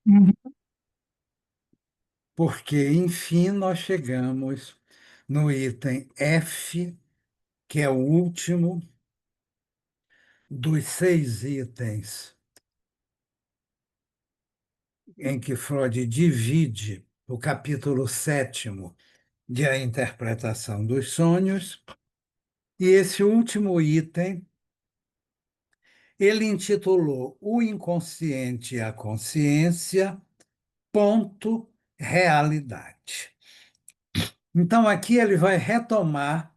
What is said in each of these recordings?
Uhum. Porque, enfim, nós chegamos no item F, que é o último dos 6 itens em que Freud divide o capítulo sétimo de A Interpretação dos Sonhos. E esse último item ele intitulou O Inconsciente e a Consciência, ponto, realidade. Então, aqui ele vai retomar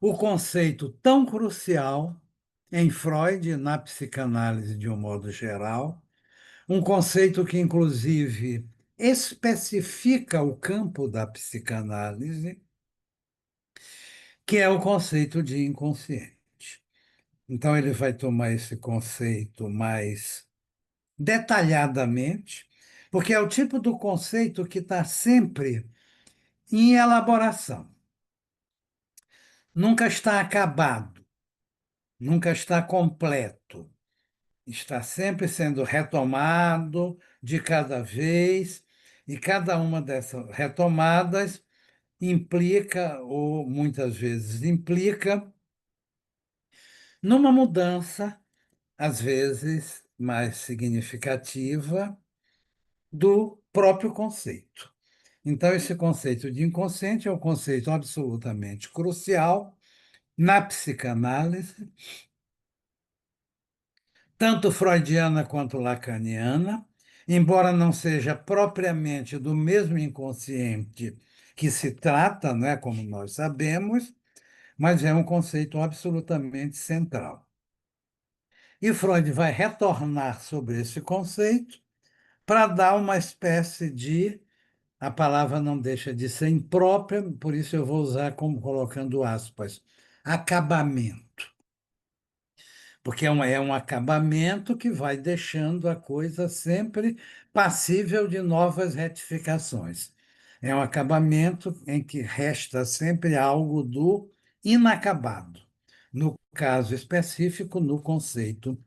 o conceito tão crucial em Freud e na psicanálise de um modo geral, um conceito que, inclusive, especifica o campo da psicanálise, que é o conceito de inconsciente. Então, ele vai tomar esse conceito mais detalhadamente, porque é o tipo do conceito que está sempre em elaboração, nunca está acabado, nunca está completo. Está sempre sendo retomado de cada vez, e cada uma dessas retomadas implica, ou muitas vezes implica, numa mudança, às vezes mais significativa, do próprio conceito. Então, esse conceito de inconsciente é um conceito absolutamente crucial na psicanálise, tanto freudiana quanto lacaniana, embora não seja propriamente do mesmo inconsciente que se trata, né, como nós sabemos, mas é um conceito absolutamente central. E Freud vai retornar sobre esse conceito para dar uma espécie de, a palavra não deixa de ser imprópria, por isso eu vou usar como colocando aspas, acabamento. Porque é um acabamento que vai deixando a coisa sempre passível de novas retificações. É um acabamento em que resta sempre algo do inacabado, no caso específico, no conceito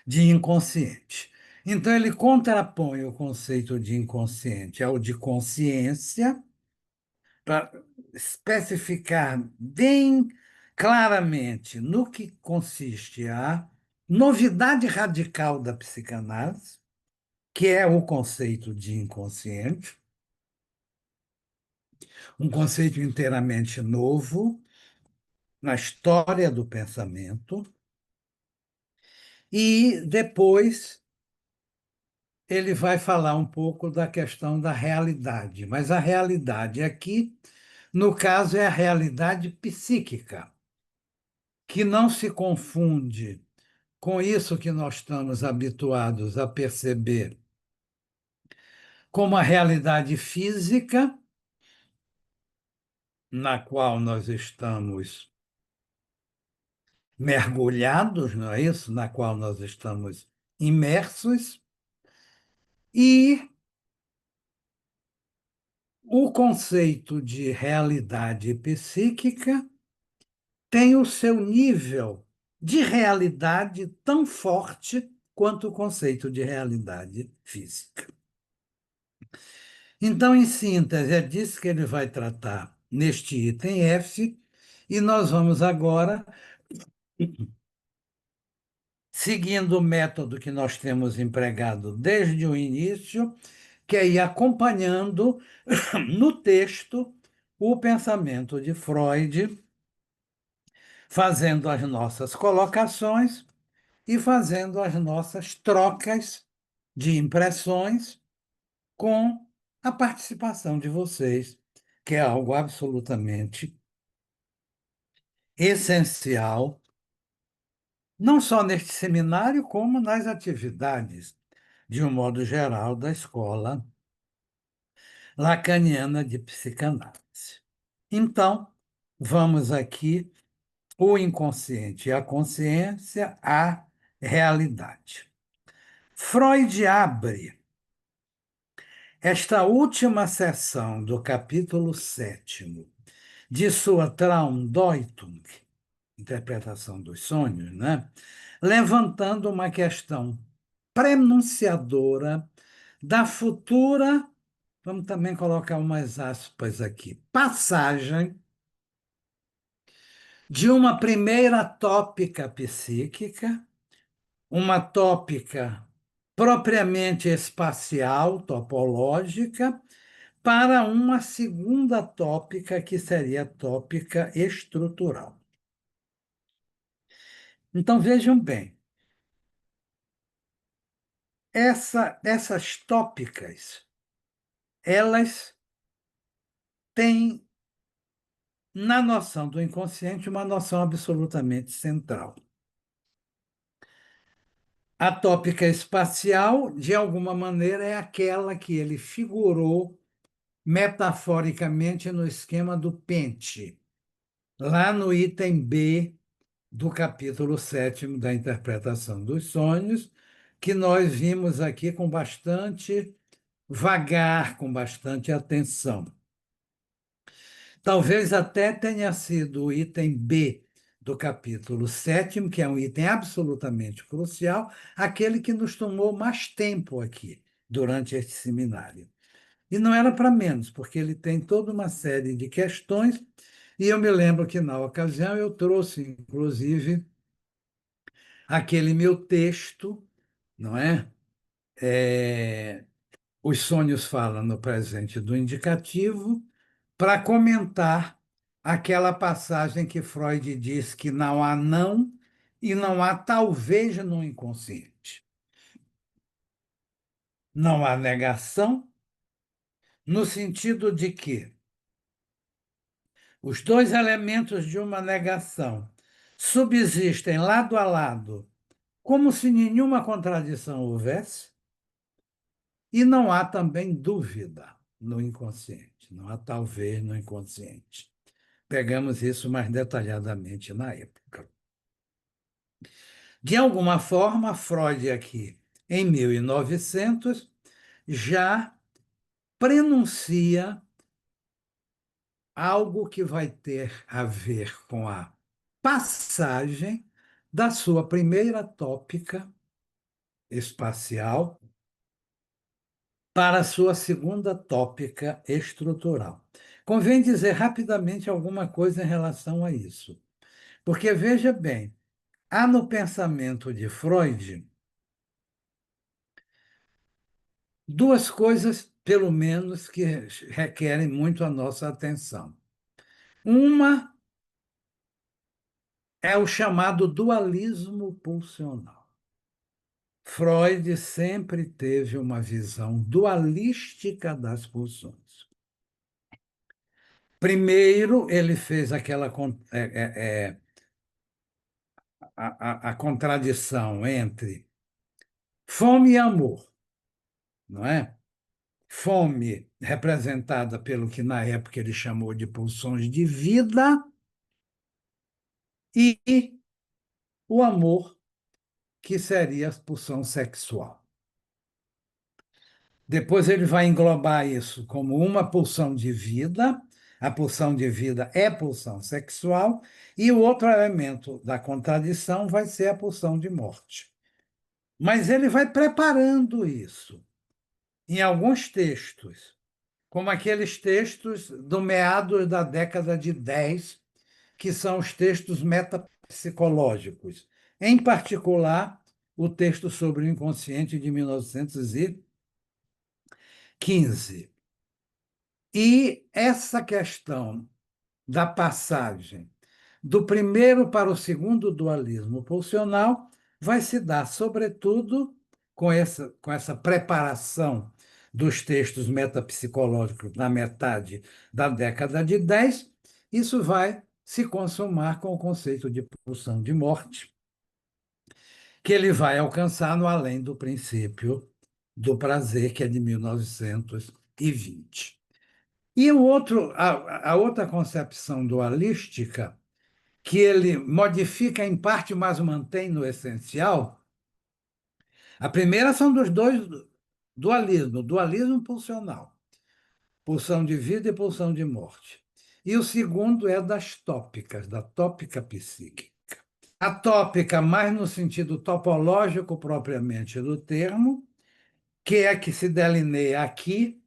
de inconsciente. Então, ele contrapõe o conceito de inconsciente ao de consciência, para especificar bem claramente no que consiste a novidade radical da psicanálise, que é o conceito de inconsciente, um conceito inteiramente novo na história do pensamento, e depois ele vai falar um pouco da questão da realidade, mas a realidade aqui, no caso, é a realidade psíquica, que não se confunde com isso que nós estamos habituados a perceber como a realidade física, na qual nós estamos mergulhados, não é isso? Na qual nós estamos imersos, e o conceito de realidade psíquica tem o seu nível de realidade tão forte quanto o conceito de realidade física. Então, em síntese, é disso que ele vai tratar neste item F, e nós vamos agora, seguindo o método que nós temos empregado desde o início, que é ir acompanhando no texto o pensamento de Freud, fazendo as nossas colocações e fazendo as nossas trocas de impressões com a participação de vocês, que é algo absolutamente essencial, não só neste seminário, como nas atividades, de um modo geral, da escola lacaniana de psicanálise. Então, vamos aqui, o inconsciente e a consciência, a realidade. Freud abre esta última sessão do capítulo sétimo de sua Traumdeutung, interpretação dos sonhos, né? Levantando uma questão prenunciadora da futura, vamos também colocar umas aspas aqui, passagem de uma primeira tópica psíquica, uma tópica propriamente espacial, topológica, para uma segunda tópica, que seria a tópica estrutural. Então, vejam bem, essas tópicas, elas têm, na noção do inconsciente, uma noção absolutamente central. A tópica espacial, de alguma maneira, é aquela que ele figurou metaforicamente no esquema do pente, lá no item B do capítulo 7º da interpretação dos sonhos, que nós vimos aqui com bastante vagar, com bastante atenção. Talvez até tenha sido o item B do capítulo 7º, que é um item absolutamente crucial, aquele que nos tomou mais tempo aqui, durante este seminário. E não era para menos, porque ele tem toda uma série de questões, e eu me lembro que, na ocasião, eu trouxe, inclusive, aquele meu texto, não é? Os sonhos falam no presente do indicativo, para comentar aquela passagem que Freud diz que não há não e não há talvez no inconsciente. Não há negação, no sentido de que os dois elementos de uma negação subsistem lado a lado, como se nenhuma contradição houvesse, e não há também dúvida no inconsciente, não há talvez no inconsciente. Pegamos isso mais detalhadamente na época. De alguma forma, Freud aqui, em 1900, já prenuncia algo que vai ter a ver com a passagem da sua primeira tópica espacial para a sua segunda tópica estrutural. Convém dizer rapidamente alguma coisa em relação a isso, porque veja bem, há no pensamento de Freud duas coisas, pelo menos, que requerem muito a nossa atenção. Uma é o chamado dualismo pulsional. Freud sempre teve uma visão dualística das pulsões. Primeiro, ele fez aquela a contradição entre fome e amor, não é? Fome representada pelo que na época ele chamou de pulsões de vida, e o amor, que seria a pulsão sexual. Depois ele vai englobar isso como uma pulsão de vida, a pulsão de vida é pulsão sexual, e o outro elemento da contradição vai ser a pulsão de morte. Mas ele vai preparando isso em alguns textos, como aqueles textos do meados da década de 10, que são os textos metapsicológicos, em particular o texto sobre o inconsciente de 1915. E essa questão da passagem do primeiro para o segundo dualismo pulsional vai se dar, sobretudo, com essa preparação dos textos metapsicológicos na metade da década de 10. Isso vai se consumar com o conceito de pulsão de morte, que ele vai alcançar no Além do Princípio do Prazer, que é de 1920. E a outra concepção dualística, que ele modifica em parte, mas mantém no essencial, a primeira são dos dois dualismo, dualismo pulsional, pulsão de vida e pulsão de morte. E o segundo é das tópicas, da tópica psíquica. Atópica, mais no sentido topológico propriamente do termo, que é que se delineia aqui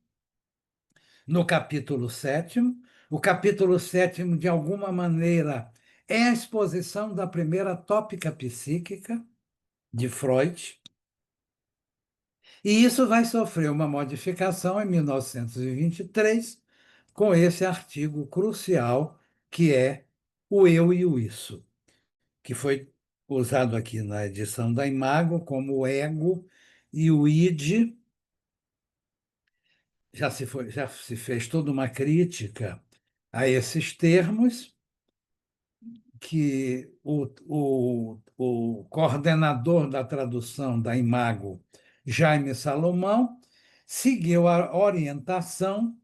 no capítulo sétimo. O capítulo sétimo, de alguma maneira, é a exposição da primeira tópica psíquica de Freud, e isso vai sofrer uma modificação em 1923, com esse artigo crucial, que é o eu e o isso, que foi usado aqui na edição da Imago como o ego e o id. Já se fez toda uma crítica a esses termos, que o coordenador da tradução da Imago, Jaime Salomão, seguiu a orientação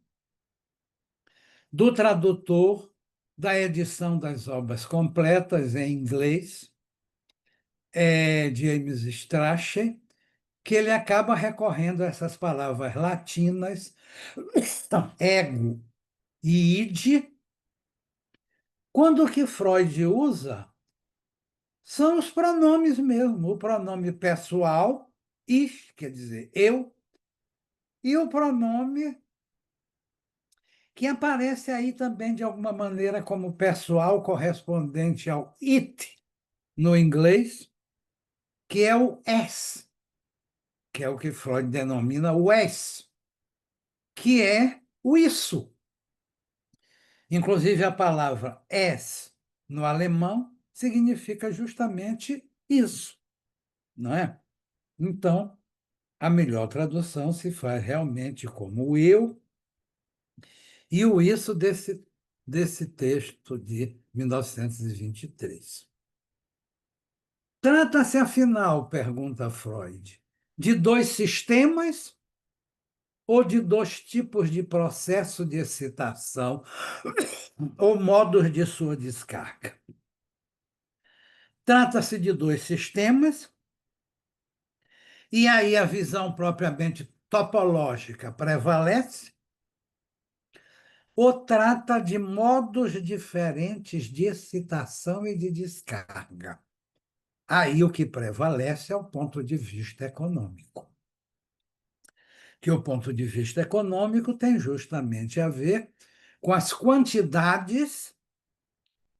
do tradutor da edição das obras completas em inglês, James Strachey, que ele acaba recorrendo a essas palavras latinas, ego e id, quando o que Freud usa são os pronomes mesmo, o pronome pessoal, ich, quer dizer eu, e o pronome que aparece aí também de alguma maneira como pessoal correspondente ao it no inglês, que é o es, que é o que Freud denomina o es, que é o isso. Inclusive a palavra es no alemão significa justamente isso, não é? Então, a melhor tradução se faz realmente como o eu e o isso desse texto de 1923. Trata-se, afinal, pergunta Freud, de dois sistemas ou de dois tipos de processo de excitação ou modos de sua descarga? Trata-se de dois sistemas, e aí a visão propriamente topológica prevalece, ou trata de modos diferentes de excitação e de descarga? Aí o que prevalece é o ponto de vista econômico. Que o ponto de vista econômico tem justamente a ver com as quantidades,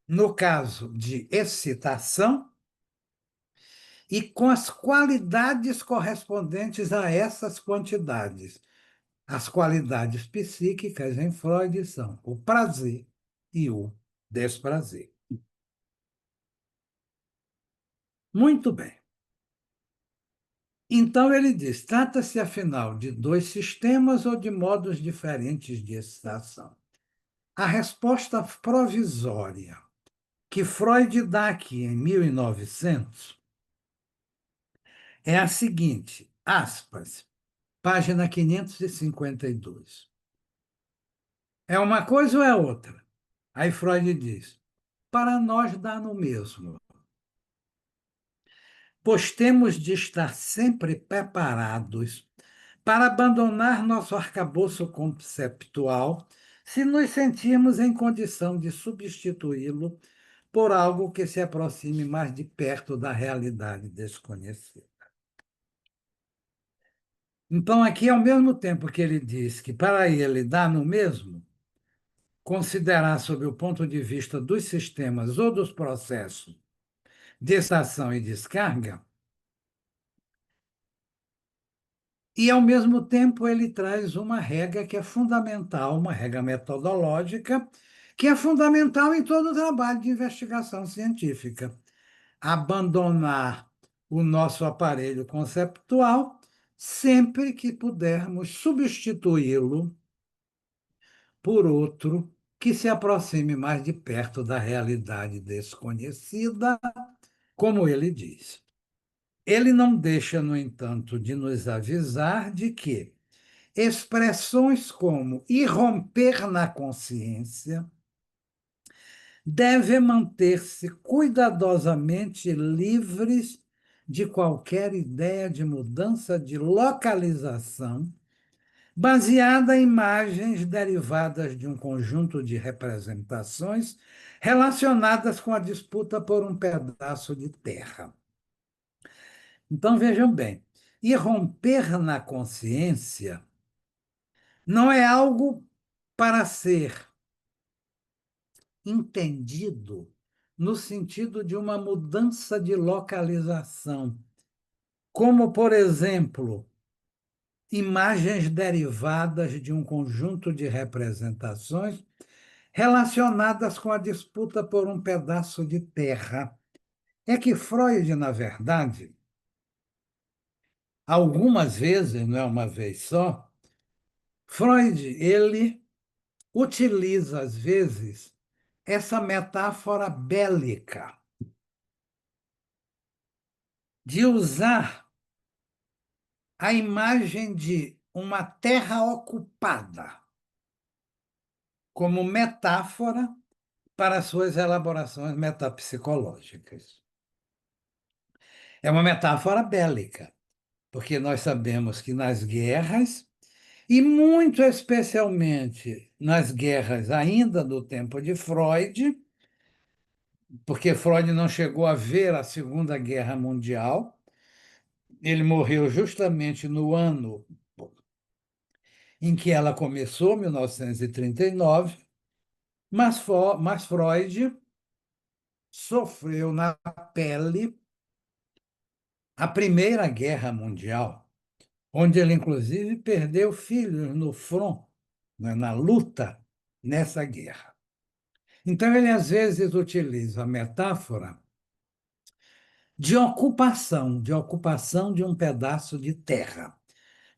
no caso de excitação, e com as qualidades correspondentes a essas quantidades. As qualidades psíquicas em Freud são o prazer e o desprazer. Muito bem. Então ele diz: trata-se, afinal, de dois sistemas ou de modos diferentes de excitação? A resposta provisória que Freud dá aqui em 1900 é a seguinte, aspas, página 552. É uma coisa ou é outra? Aí Freud diz: para nós dá no mesmo, pois temos de estar sempre preparados para abandonar nosso arcabouço conceptual se nos sentirmos em condição de substituí-lo por algo que se aproxime mais de perto da realidade desconhecida. Então, aqui, ao mesmo tempo que ele diz que para ele dá no mesmo, considerar sob o ponto de vista dos sistemas ou dos processos de extração e descarga, e, ao mesmo tempo, ele traz uma regra que é fundamental, uma regra metodológica, que é fundamental em todo o trabalho de investigação científica: abandonar o nosso aparelho conceptual sempre que pudermos substituí-lo por outro que se aproxime mais de perto da realidade desconhecida, como ele diz. Ele não deixa, no entanto, de nos avisar de que expressões como irromper na consciência devem manter-se cuidadosamente livres de qualquer ideia de mudança de localização baseada em imagens derivadas de um conjunto de representações relacionadas com a disputa por um pedaço de terra. Então, vejam bem, irromper na consciência não é algo para ser entendido no sentido de uma mudança de localização, como, por exemplo, imagens derivadas de um conjunto de representações relacionadas com a disputa por um pedaço de terra. É que Freud, na verdade, algumas vezes, não é uma vez só, Freud, ele utiliza, às vezes, essa metáfora bélica de usar a imagem de uma terra ocupada como metáfora para suas elaborações metapsicológicas. É uma metáfora bélica, porque nós sabemos que nas guerras, e muito especialmente nas guerras ainda do tempo de Freud, porque Freud não chegou a ver a Segunda Guerra Mundial, ele morreu justamente no ano em que ela começou, 1939, mas Freud sofreu na pele a Primeira Guerra Mundial, onde ele, inclusive, perdeu filhos no front, né, na luta nessa guerra. Então, ele, às vezes, utiliza a metáfora de ocupação de um pedaço de terra.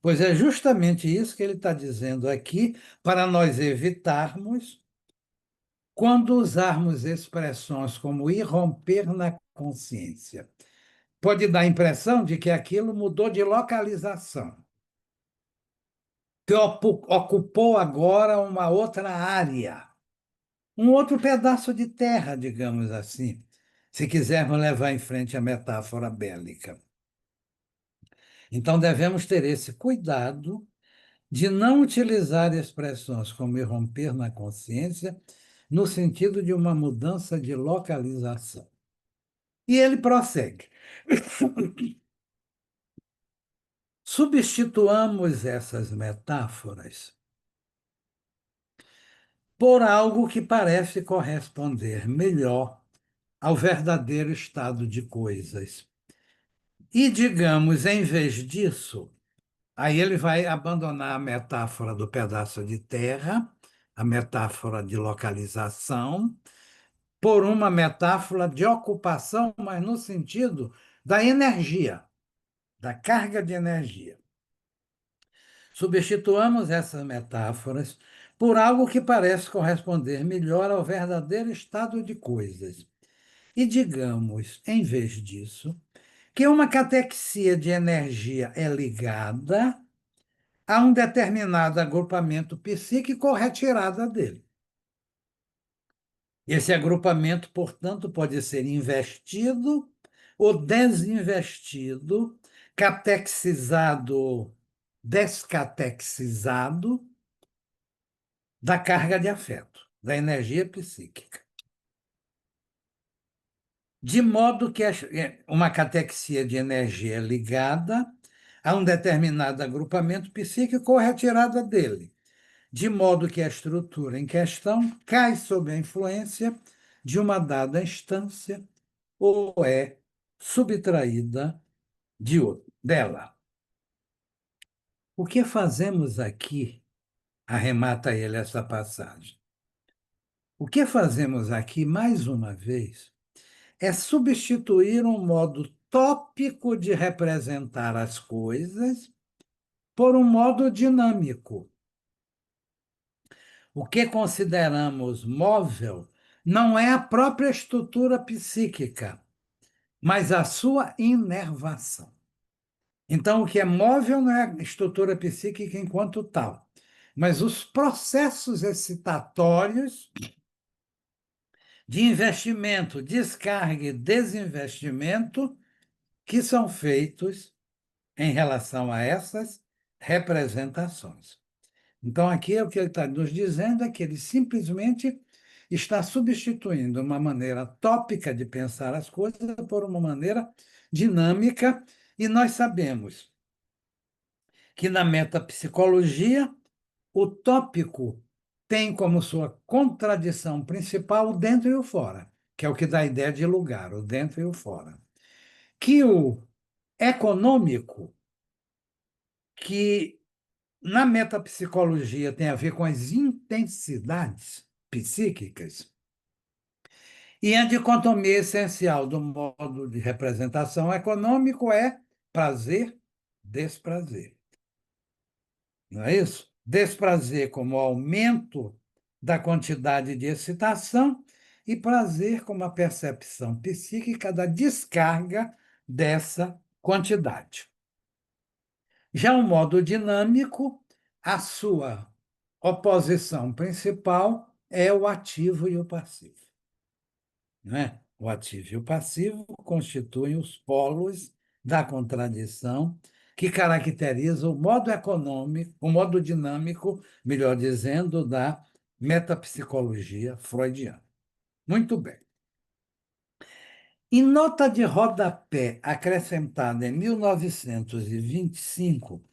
Pois é justamente isso que ele está dizendo aqui, para nós evitarmos, quando usarmos expressões como irromper na consciência. Pode dar a impressão de que aquilo mudou de localização, que ocupou agora uma outra área, um outro pedaço de terra, digamos assim, se quisermos levar em frente a metáfora bélica. Então, devemos ter esse cuidado de não utilizar expressões como irromper na consciência no sentido de uma mudança de localização. E ele prossegue. Substituamos essas metáforas por algo que parece corresponder melhor ao verdadeiro estado de coisas. E, digamos, em vez disso, aí ele vai abandonar a metáfora do pedaço de terra, a metáfora de localização, por uma metáfora de ocupação, mas no sentido da energia, da carga de energia. Substituamos essas metáforas por algo que parece corresponder melhor ao verdadeiro estado de coisas. E digamos, em vez disso, que uma catexia de energia é ligada a um determinado agrupamento psíquico ou retirada dele. Esse agrupamento, portanto, pode ser investido ou desinvestido, catexizado, descatexizado da carga de afeto, da energia psíquica. De modo que uma catexia de energia ligada a um determinado agrupamento psíquico ou retirada dele, de modo que a estrutura em questão cai sob a influência de uma dada instância ou é subtraída dela. O que fazemos aqui, arremata ele essa passagem, o que fazemos aqui, mais uma vez, é substituir um modo tópico de representar as coisas por um modo dinâmico. O que consideramos móvel não é a própria estrutura psíquica, mas a sua inervação. Então, o que é móvel não é a estrutura psíquica enquanto tal, mas os processos excitatórios de investimento, descarga e desinvestimento que são feitos em relação a essas representações. Então, aqui o que ele está nos dizendo é que ele simplesmente está substituindo uma maneira tópica de pensar as coisas por uma maneira dinâmica, e nós sabemos que na metapsicologia o tópico tem como sua contradição principal o dentro e o fora, que é o que dá a ideia de lugar, o dentro e o fora. Que o econômico, que na metapsicologia tem a ver com as intensidades psíquicas, e a dicotomia essencial do modo de representação econômico é prazer, desprazer. Não é isso? Desprazer como aumento da quantidade de excitação e prazer como a percepção psíquica da descarga dessa quantidade. Já o modo dinâmico, a sua oposição principal é o ativo e o passivo. Não é? O ativo e o passivo constituem os polos da contradição que caracteriza o modo econômico, o modo dinâmico, melhor dizendo, da metapsicologia freudiana. Muito bem. Em nota de rodapé acrescentada em 1925,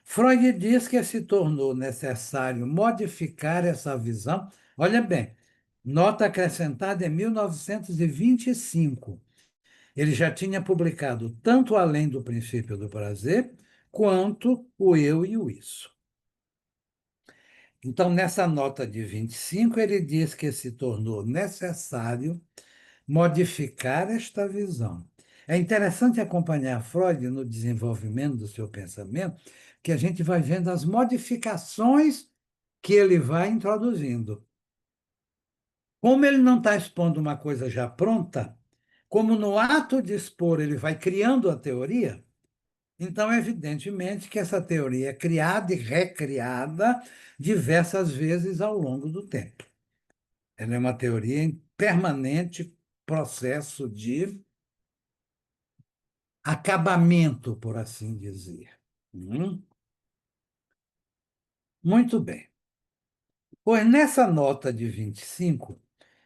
Freud diz que se tornou necessário modificar essa visão. Olha bem, nota acrescentada em 1925. Ele já tinha publicado tanto Além do Princípio do Prazer, quanto o Eu e o Isso. Então, nessa nota de 25, ele diz que se tornou necessário modificar esta visão. É interessante acompanhar Freud no desenvolvimento do seu pensamento, que a gente vai vendo as modificações que ele vai introduzindo. Como ele não está expondo uma coisa já pronta, como no ato de expor ele vai criando a teoria, então, evidentemente, que essa teoria é criada e recriada diversas vezes ao longo do tempo. Ela é uma teoria em permanente processo de acabamento, por assim dizer. Hum? Muito bem. Pois nessa nota de 25,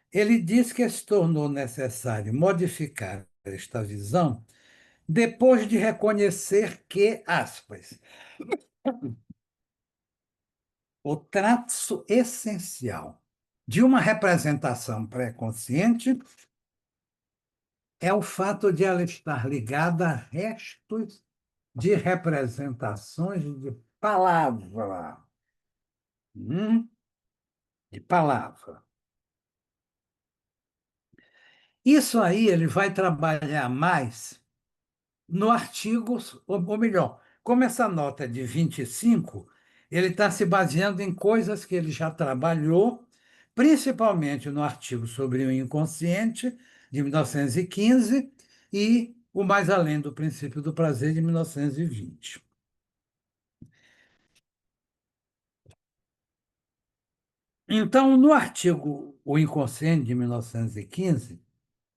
ele diz que se tornou necessário modificar esta visão depois de reconhecer que, aspas, o traço essencial de uma representação pré-consciente é o fato de ela estar ligada a restos de representações de palavra. Hum? De palavra. Isso aí ele vai trabalhar mais no artigo, ou melhor, como essa nota é de 25, ele está se baseando em coisas que ele já trabalhou, principalmente no artigo sobre o inconsciente, de 1915, e o Mais Além do Princípio do Prazer, de 1920. Então, no artigo O Inconsciente, de 1915,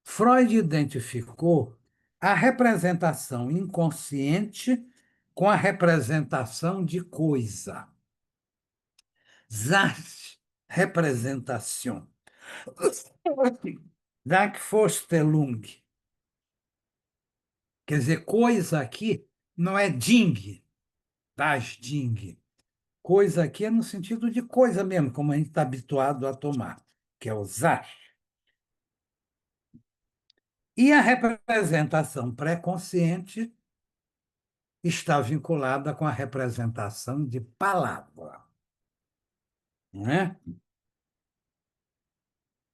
Freud identificou a representação inconsciente com a representação de coisa. Repräsentation. Vorstellung. Quer dizer, coisa aqui não é Ding, das Ding. Coisa aqui é no sentido de coisa mesmo, como a gente está habituado a tomar, que é o Zach. E a representação pré-consciente está vinculada com a representação de palavra. Não é?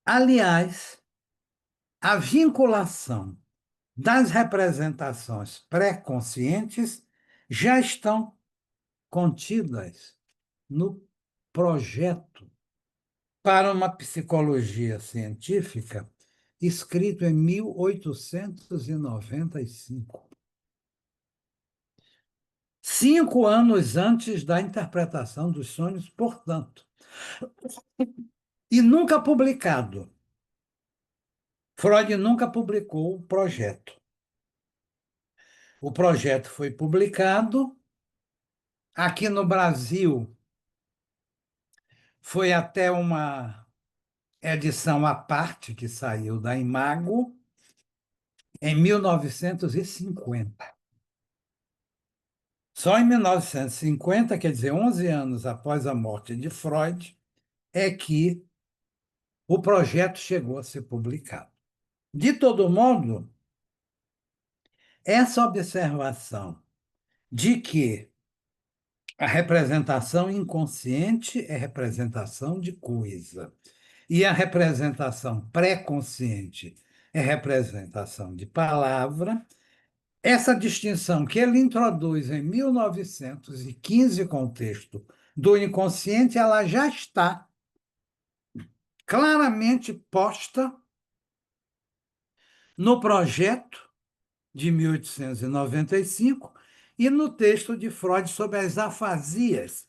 Aliás, a vinculação das representações pré-conscientes já estão contidas no projeto para uma psicologia científica, escrito em 1895. 5 anos antes da interpretação dos sonhos, portanto. E nunca publicado. Freud nunca publicou o projeto. O projeto foi publicado aqui no Brasil. Foi até uma edição à parte que saiu da Imago em 1950. Só em 1950, quer dizer, 11 anos após a morte de Freud, é que o projeto chegou a ser publicado. De todo modo, essa observação de que a representação inconsciente é representação de coisa e a representação pré-consciente é representação de palavra, essa distinção que ele introduz em 1915 com o texto do inconsciente, ela já está claramente posta no projeto de 1895 e no texto de Freud sobre as afasias,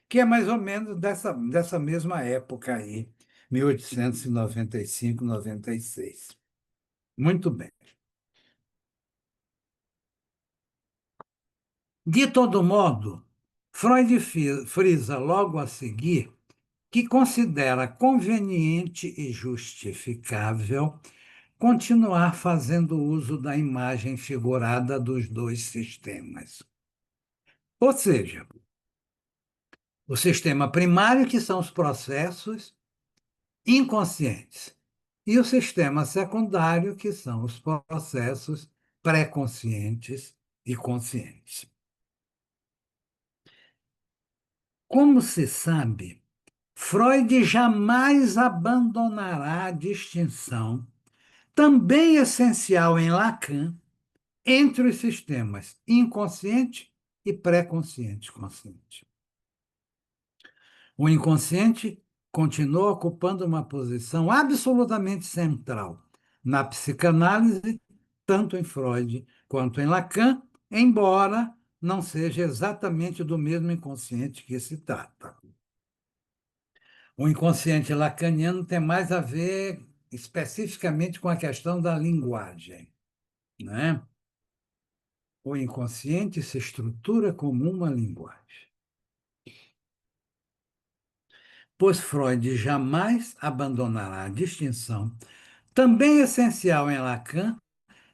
que é mais ou menos dessa mesma época aí, 1895, 96. Muito bem. De todo modo, Freud frisa logo a seguir que considera conveniente e justificável continuar fazendo uso da imagem figurada dos dois sistemas. Ou seja, o sistema primário, que são os processos inconscientes, e o sistema secundário, que são os processos pré-conscientes e conscientes. Como se sabe, Freud jamais abandonará a distinção, também essencial em Lacan, entre os sistemas inconsciente e pré-consciente consciente. O inconsciente continua ocupando uma posição absolutamente central na psicanálise, tanto em Freud quanto em Lacan, embora não seja exatamente do mesmo inconsciente que se trata. O inconsciente lacaniano tem mais a ver especificamente com a questão da linguagem, né? O inconsciente se estrutura como uma linguagem. Pois Freud jamais abandonará a distinção, também essencial em Lacan,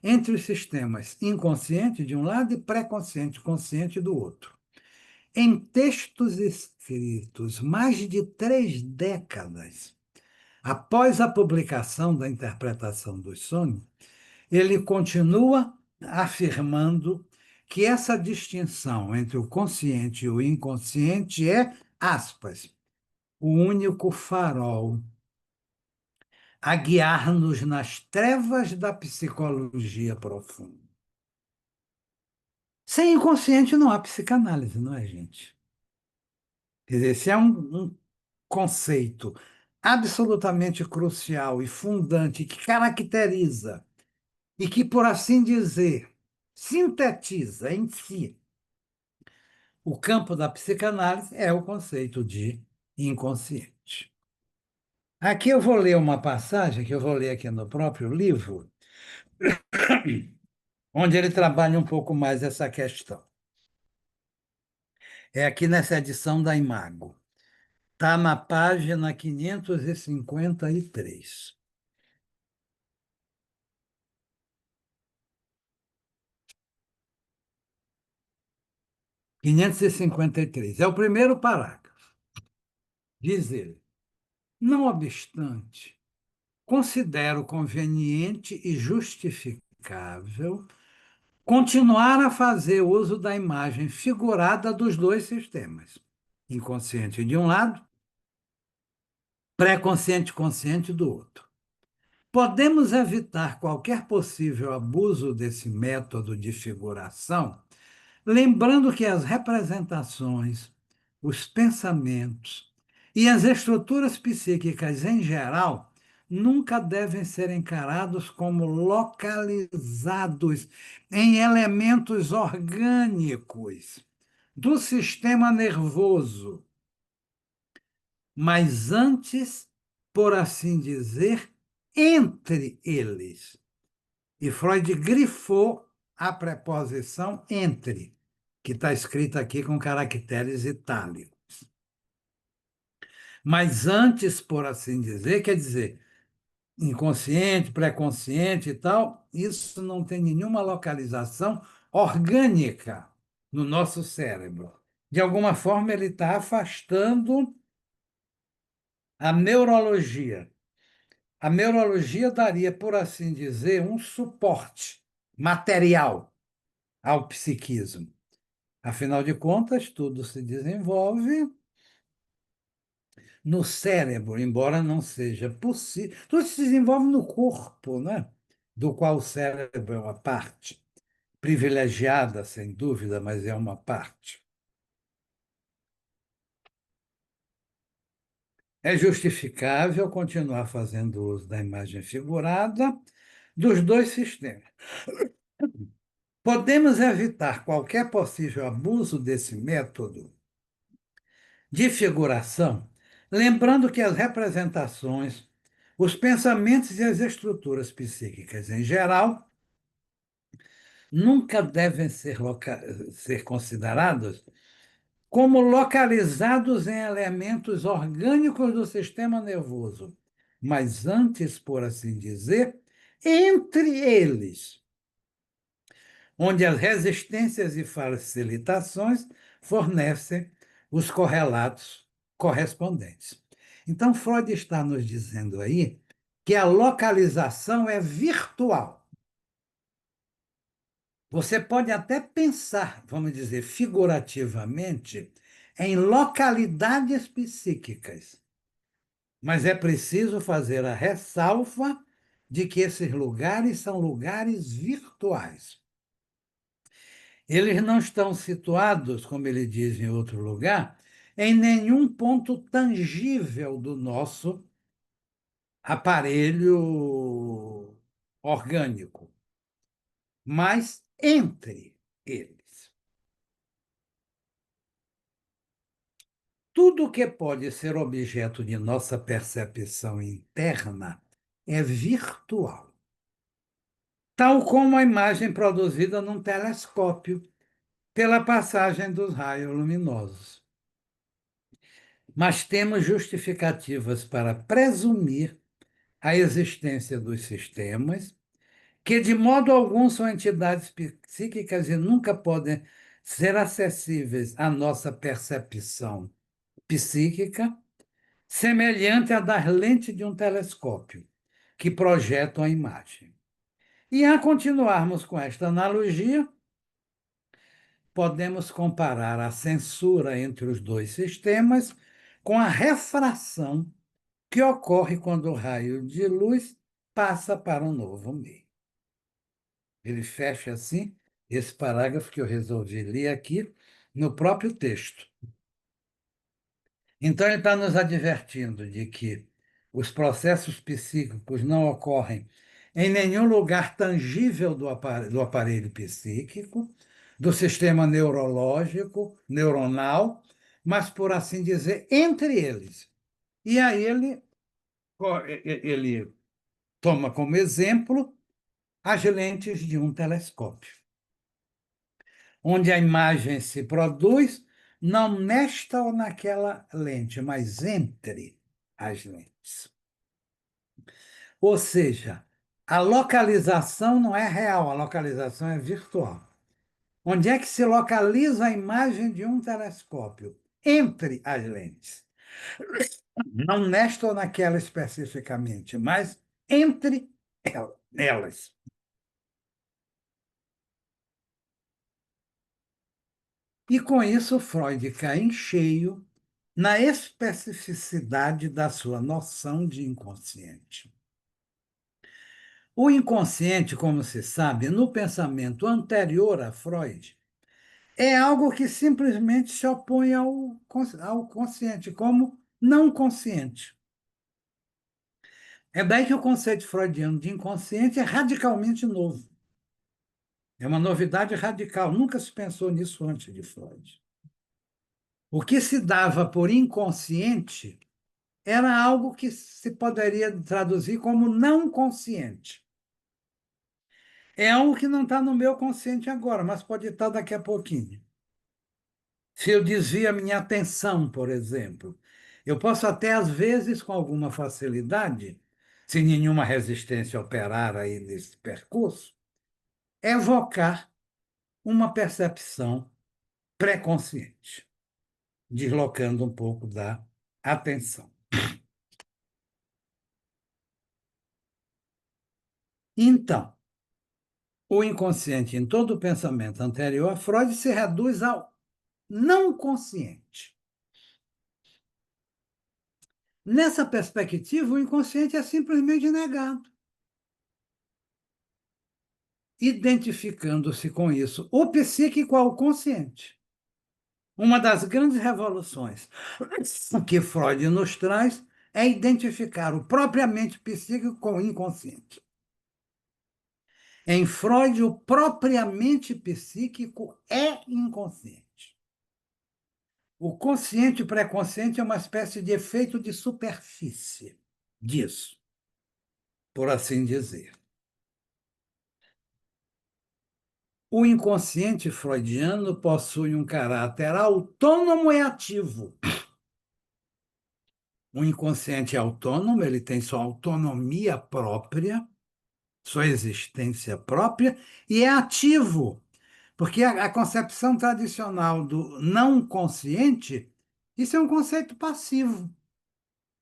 entre os sistemas inconsciente de um lado e pré-consciente consciente do outro. Em textos escritos mais de 3 décadas após a publicação da interpretação dos sonhos, ele continua afirmando que essa distinção entre o consciente e o inconsciente é, aspas, o único farol a guiar-nos nas trevas da psicologia profunda. Sem inconsciente não há psicanálise, não é, gente? Quer dizer, esse é um conceito absolutamente crucial e fundante que caracteriza e que, por assim dizer, sintetiza em si o campo da psicanálise, é o conceito de inconsciente. Aqui eu vou ler uma passagem que eu vou ler aqui no próprio livro, onde ele trabalha um pouco mais essa questão. É aqui nessa edição da Imago. Está na página 553. 553. É o primeiro parágrafo. Diz ele: não obstante, considero conveniente e justificável continuar a fazer uso da imagem figurada dos dois sistemas, inconsciente de um lado, pré-consciente e consciente do outro. Podemos evitar qualquer possível abuso desse método de figuração, lembrando que as representações, os pensamentos e as estruturas psíquicas em geral nunca devem ser encarados como localizados em elementos orgânicos do sistema nervoso, mas antes, por assim dizer, entre eles. E Freud grifou a preposição entre, que está escrita aqui com caracteres itálicos. Mas antes, por assim dizer, quer dizer, inconsciente, pré-consciente e tal, isso não tem nenhuma localização orgânica no nosso cérebro. De alguma forma, ele está afastando a neurologia. A neurologia daria, por assim dizer, um suporte material ao psiquismo. Afinal de contas, tudo se desenvolve no cérebro, embora não seja possível. Tudo se desenvolve no corpo, né? Do qual o cérebro é uma parte. Privilegiada, sem dúvida, mas é uma parte. É justificável continuar fazendo uso da imagem figurada dos dois sistemas. Podemos evitar qualquer possível abuso desse método de figuração, lembrando que as representações, os pensamentos e as estruturas psíquicas em geral nunca devem ser considerados como localizados em elementos orgânicos do sistema nervoso, mas antes, por assim dizer, entre eles, onde as resistências e facilitações fornecem os correlatos correspondentes. Então, Freud está nos dizendo aí que a localização é virtual. Você pode até pensar, vamos dizer, figurativamente, em localidades psíquicas, mas é preciso fazer a ressalva de que esses lugares são lugares virtuais. Eles não estão situados, como ele diz em outro lugar, em nenhum ponto tangível do nosso aparelho orgânico, mas entre eles. Tudo que pode ser objeto de nossa percepção interna é virtual, tal como a imagem produzida num telescópio pela passagem dos raios luminosos. Mas temos justificativas para presumir a existência dos sistemas, que de modo algum são entidades psíquicas e nunca podem ser acessíveis à nossa percepção psíquica, semelhante à das lentes de um telescópio, que projetam a imagem. E a continuarmos com esta analogia, podemos comparar a censura entre os dois sistemas com a refração que ocorre quando o raio de luz passa para um novo meio. Ele fecha assim esse parágrafo que eu resolvi ler aqui no próprio texto. Então, ele está nos advertindo de que os processos psíquicos não ocorrem em nenhum lugar tangível do aparelho psíquico, do sistema neurológico, neuronal, mas, por assim dizer, entre eles. E aí ele toma como exemplo as lentes de um telescópio, onde a imagem se produz não nesta ou naquela lente, mas entre as lentes. Ou seja, a localização não é real, a localização é virtual. Onde é que se localiza a imagem de um telescópio? Entre as lentes. Não nesta ou naquela especificamente, mas entre elas. E com isso, Freud cai em cheio na especificidade da sua noção de inconsciente. O inconsciente, como se sabe, no pensamento anterior a Freud, é algo que simplesmente se opõe ao consciente, como não consciente. É daí que o conceito freudiano de inconsciente é radicalmente novo. É uma novidade radical, nunca se pensou nisso antes de Freud. O que se dava por inconsciente era algo que se poderia traduzir como não consciente. É algo que não está no meu consciente agora, mas pode estar daqui a pouquinho. Se eu desvio a minha atenção, por exemplo, Eu posso até, às vezes, com alguma facilidade, se nenhuma resistência operar aí nesse percurso, evocar uma percepção pré-consciente, deslocando um pouco da atenção. Então, o inconsciente em todo o pensamento anterior a Freud se reduz ao não consciente. Nessa perspectiva, o inconsciente é simplesmente negado, identificando-se com isso o psíquico ao consciente. Uma das grandes revoluções que Freud nos traz é identificar o propriamente psíquico com o inconsciente. Em Freud, o propriamente psíquico é inconsciente. O consciente e o pré-consciente é uma espécie de efeito de superfície disso, por assim dizer. O inconsciente freudiano possui um caráter autônomo e ativo. O inconsciente é autônomo, ele tem sua autonomia própria, sua existência própria, e é ativo, porque a concepção tradicional do não consciente, isso é um conceito passivo.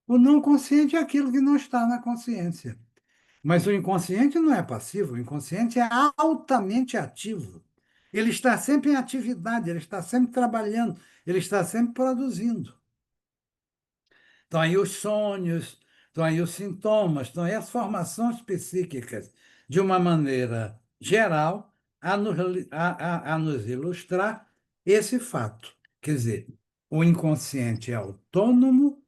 O não consciente é aquilo que não está na consciência. Mas o inconsciente não é passivo, o inconsciente é altamente ativo. Ele está sempre em atividade, ele está sempre trabalhando, ele está sempre produzindo. Estão aí os sonhos, estão aí os sintomas, estão aí as formações psíquicas, de uma maneira geral, a nos ilustrar esse fato. Quer dizer, o inconsciente é autônomo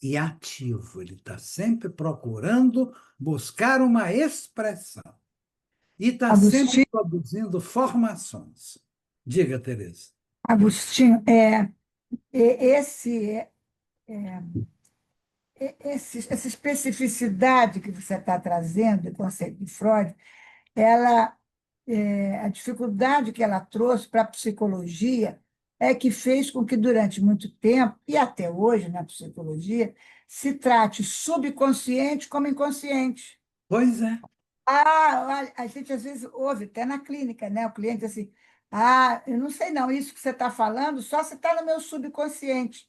e ativo, ele está sempre procurando buscar uma expressão e está sempre Agostinho, produzindo formações. Diga, Tereza. Agostinho, esse, essa especificidade que você está trazendo do conceito de Freud, ela, a dificuldade que ela trouxe para a psicologia é que fez com que, durante muito tempo, e até hoje na psicologia, se trate subconsciente como inconsciente. Pois é, A gente às vezes ouve, até na clínica, né? O cliente diz assim, ah, eu não sei não, isso que você está falando só se está no meu subconsciente.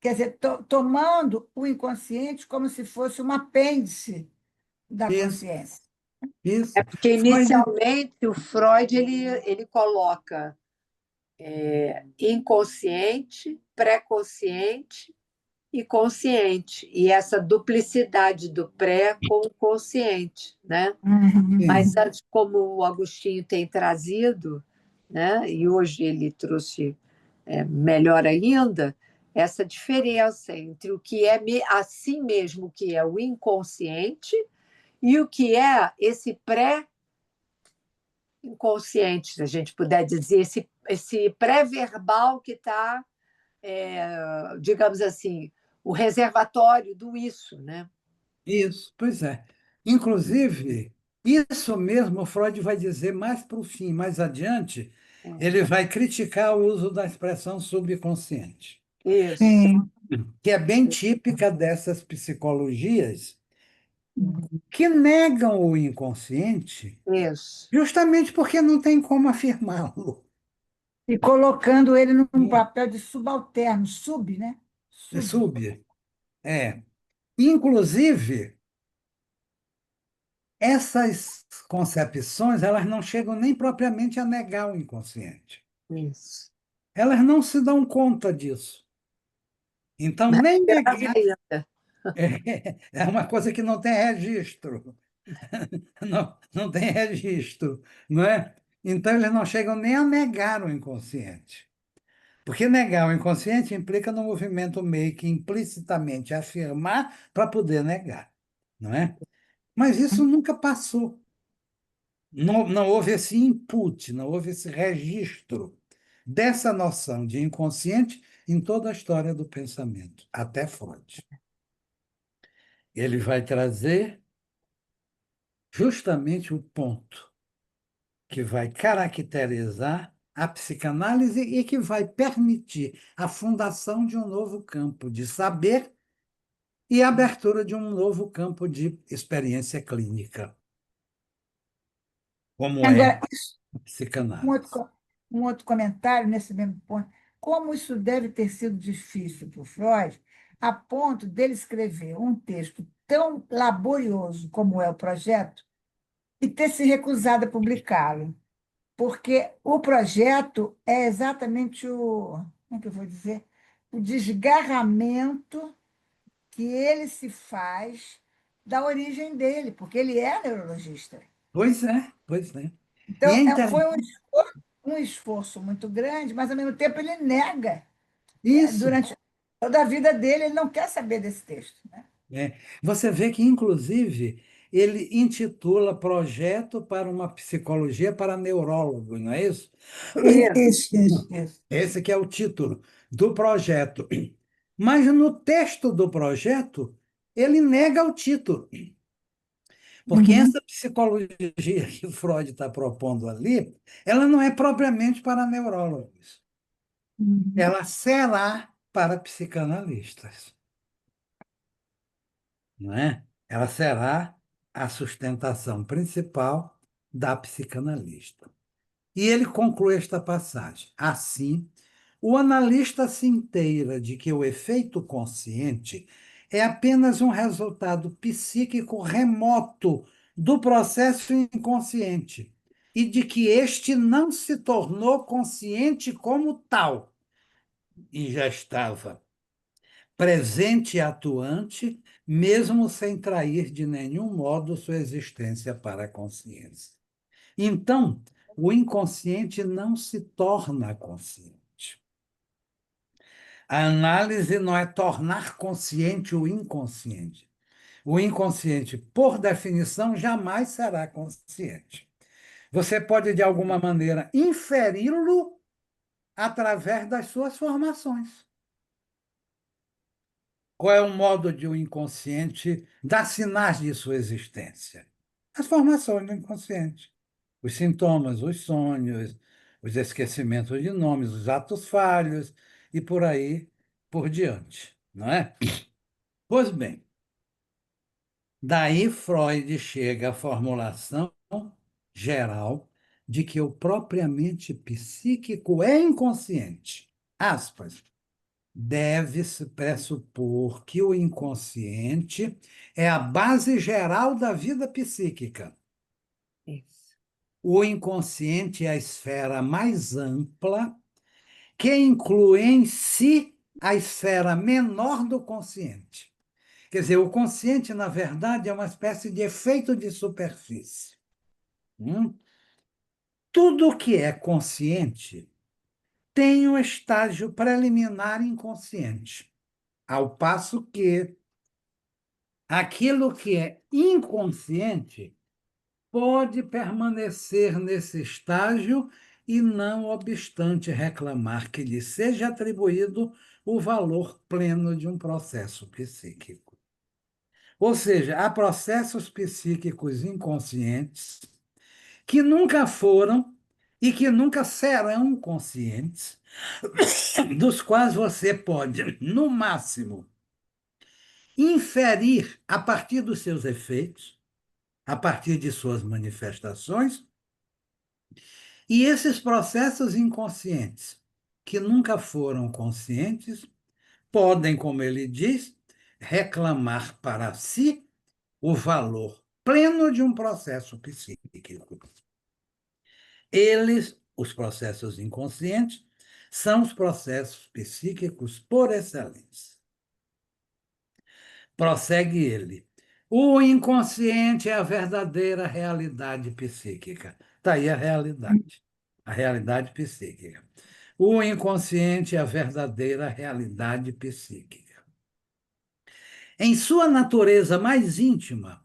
Quer dizer, tomando o inconsciente como se fosse um apêndice da isso, consciência. É isso. porque Freud, inicialmente o Freud ele coloca inconsciente, pré-consciente e consciente, e essa duplicidade do pré com o consciente, né? Uhum. Mas sim, como o Agostinho tem trazido, né? E hoje ele trouxe melhor ainda, essa diferença entre o que é assim mesmo, o que é o inconsciente e o que é esse pré-inconsciente, se a gente puder dizer, esse pré-verbal que está, digamos assim, o reservatório do isso, né? isso, pois é. Inclusive, isso mesmo Freud vai dizer mais para o fim, mais adiante, ele vai criticar o uso da expressão subconsciente, Isso, Sim. que é bem típica dessas psicologias que negam o inconsciente isso, justamente porque não tem como afirmá-lo. E colocando ele num papel de subalterno, né? É Sub. sub. É. Inclusive, essas concepções, elas não chegam nem propriamente a negar o inconsciente. isso. Elas não se dão conta disso. Então, Mais nem grave negar ainda. é uma coisa que não tem registro. Não, não tem registro, não é? Então, eles não chegam nem a negar o inconsciente. Porque negar o inconsciente implica no movimento meio que implicitamente afirmar para poder negar, não é? Mas isso nunca passou. Não, não houve esse input, não houve esse registro dessa noção de inconsciente em toda a história do pensamento, até Freud. Ele vai trazer justamente o ponto que vai caracterizar a psicanálise e que vai permitir a fundação de um novo campo de saber e a abertura de um novo campo de experiência clínica, como é Agora, a um outro, psicanálise. um outro comentário nesse mesmo ponto. Como isso deve ter sido difícil para o Freud, a ponto dele escrever um texto tão laborioso como é o projeto e ter se recusado a publicá-lo. Porque o projeto é exatamente como é que eu vou dizer? O desgarramento que ele se faz da origem dele, porque ele é neurologista. Pois é, pois é. E é Então, foi interessante. um esforço muito grande, mas, ao mesmo tempo, ele nega. Isso. Durante toda a vida dele, ele não quer saber desse texto. Né? É. Você vê que, inclusive, ele intitula Projeto para uma Psicologia para Neurólogos, não é isso? Isso. Esse que é o título do projeto. Mas no texto do projeto, ele nega o título, porque Uhum, essa psicologia que Freud está propondo ali, ela não é propriamente para neurólogos, uhum. ela será para psicanalistas, não é? Ela será a sustentação principal da psicanalista. E ele conclui esta passagem. Assim, o analista se inteira de que o efeito consciente é apenas um resultado psíquico remoto do processo inconsciente e de que este não se tornou consciente como tal e já estava presente e atuante, mesmo sem trair de nenhum modo sua existência para a consciência. Então, o inconsciente não se torna consciente. A análise não é tornar consciente o inconsciente. O inconsciente, por definição, jamais será consciente. Você pode, de alguma maneira, inferi-lo através das suas formações. Qual é o modo de o inconsciente dar sinais de sua existência? As formações do inconsciente. Os sintomas, os sonhos, os esquecimentos de nomes, os atos falhos e por aí por diante, não é? Pois bem, daí Freud chega à formulação geral de que o propriamente psíquico é inconsciente. Aspas. Deve-se pressupor que o inconsciente é a base geral da vida psíquica. Isso. O inconsciente é a esfera mais ampla, que inclui em si a esfera menor do consciente. Quer dizer, o consciente, na verdade, é uma espécie de efeito de superfície. Hum? Tudo que é consciente tem um estágio preliminar inconsciente, ao passo que aquilo que é inconsciente pode permanecer nesse estágio e, não obstante reclamar que lhe seja atribuído o valor pleno de um processo psíquico. Ou seja, há processos psíquicos inconscientes que nunca foram e que nunca serão conscientes, dos quais você pode, no máximo, inferir a partir dos seus efeitos, a partir de suas manifestações, e esses processos inconscientes, que nunca foram conscientes, podem, como ele diz, reclamar para si o valor pleno de um processo psíquico. Eles, os processos inconscientes, são os processos psíquicos por excelência. Prossegue ele. O inconsciente é a verdadeira realidade psíquica. Está aí a realidade psíquica. O inconsciente é a verdadeira realidade psíquica. Em sua natureza mais íntima,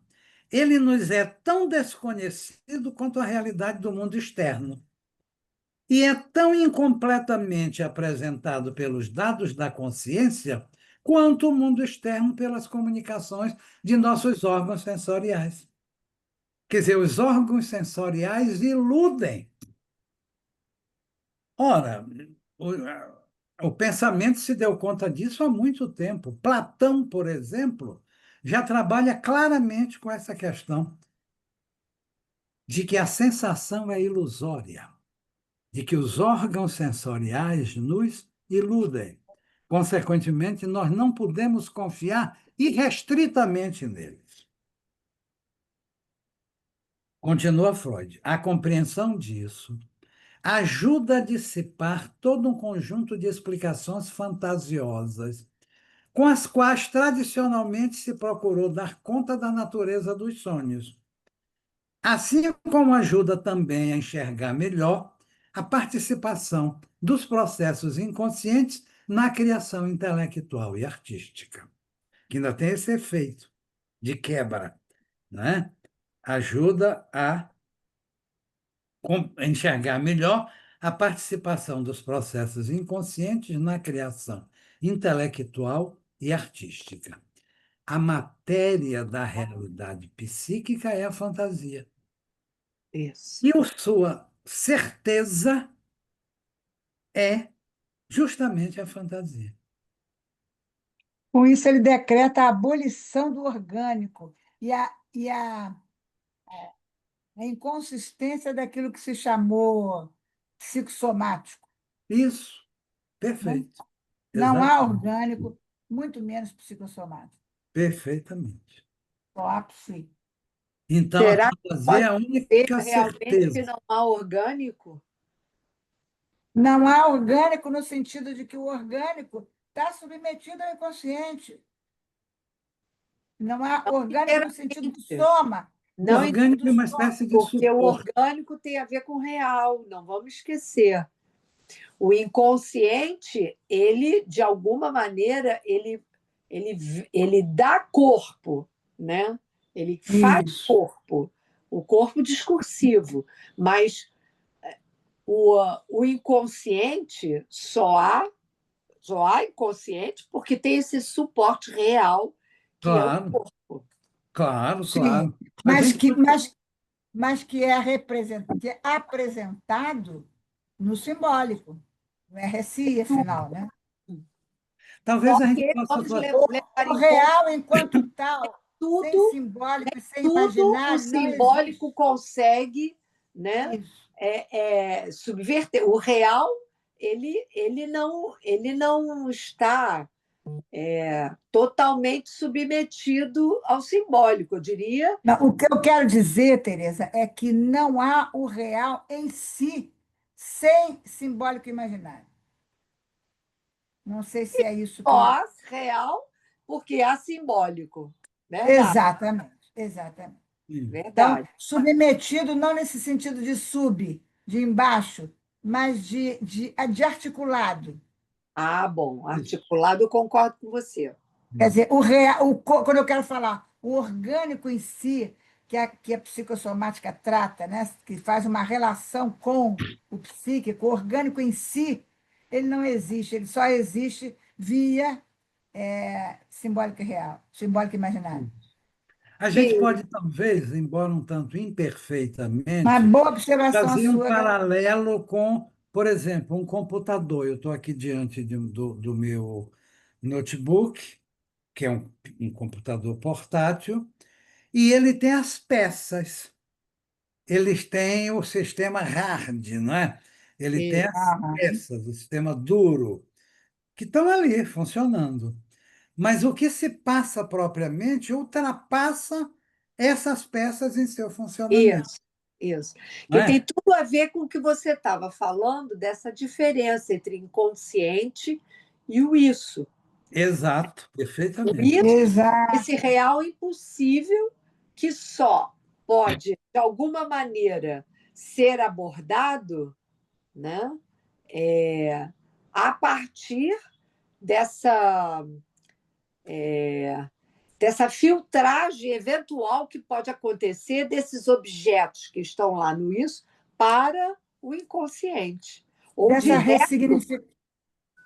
ele nos é tão desconhecido quanto a realidade do mundo externo. E é tão incompletamente apresentado pelos dados da consciência quanto o mundo externo pelas comunicações de nossos órgãos sensoriais. Quer dizer, os órgãos sensoriais iludem Ora, o pensamento se deu conta disso há muito tempo. Platão, por exemplo, já trabalha claramente com essa questão de que a sensação é ilusória, de que os órgãos sensoriais nos iludem. Consequentemente, nós não podemos confiar irrestritamente neles. Continua Freud. A compreensão disso ajuda a dissipar todo um conjunto de explicações fantasiosas, com as quais tradicionalmente se procurou dar conta da natureza dos sonhos. Assim como ajuda também a enxergar melhor a participação dos processos inconscientes na criação intelectual e artística, que ainda tem esse efeito de quebra, né? Ajuda a enxergar melhor a participação dos processos inconscientes na criação intelectual e artística. A matéria da realidade psíquica é a fantasia. Isso. E a sua certeza é justamente a fantasia. Com isso, ele decreta a abolição do orgânico a inconsistência daquilo que se chamou psicossomático, Isso, né? perfeito. Não há Exatamente. orgânico, muito menos psicossomático, Perfeitamente. só há psi. Então, a Será que fantasia é pode a ser única realmente que certeza. não há orgânico? Não há orgânico no sentido de que o orgânico está submetido ao inconsciente. Não há orgânico no sentido de Inteiramente. soma, O no Não, sentido orgânico do é uma soma. espécie de porque o suporte. orgânico tem a ver com o real, não vamos esquecer. O inconsciente, ele, de alguma maneira, ele dá corpo, né? Ele faz Isso. corpo, o corpo discursivo, mas o inconsciente só há inconsciente porque tem esse suporte real que é o Claro, corpo. claro, Sim, claro. A mas gente que, mas, mas que é apresentado no simbólico, no RSI, afinal, né? talvez a gente Porque possa. vamos levar O em conta real, enquanto tal, sem tudo, simbólico e sem tudo o imaginário, não simbólico existe. consegue, né, Isso. subverter. O real, ele não está totalmente submetido ao simbólico, eu diria. Não, o que eu quero dizer, Tereza, é que não há o real em si sem simbólico e imaginário. Não sei se é isso que. Só real porque há simbólico. Verdade, Exatamente, exatamente. Então, verdade. submetido não nesse sentido de sub, de embaixo, mas de articulado. Ah, bom, articulado, eu concordo com você. Quer dizer, o real, quando eu quero falar o orgânico em si, que a psicossomática trata, né, que faz uma relação com o psíquico, o orgânico em si, ele não existe, ele só existe via simbólico e real, simbólico e imaginário. A gente Sim, pode, talvez, embora um tanto Uma imperfeitamente, boa observação a fazer um sua, paralelo com, por exemplo, um computador. Eu estou aqui diante do meu notebook, que é um computador portátil, e ele tem as peças. Eles têm o sistema hard, não é? Ele tem sim. as peças, o sistema duro, que estão ali funcionando. Mas o que se passa propriamente ultrapassa essas peças em seu funcionamento, Isso, isso. não Que tem é? tudo a ver com o que você estava falando, dessa diferença entre inconsciente e o isso. Exato, O perfeitamente. isso, exato. esse real impossível que só pode, de alguma maneira, ser abordado, né, a partir dessa, dessa filtragem eventual que pode acontecer desses objetos que estão lá no isso para o inconsciente. Ou Dessa, direto, ressignifi-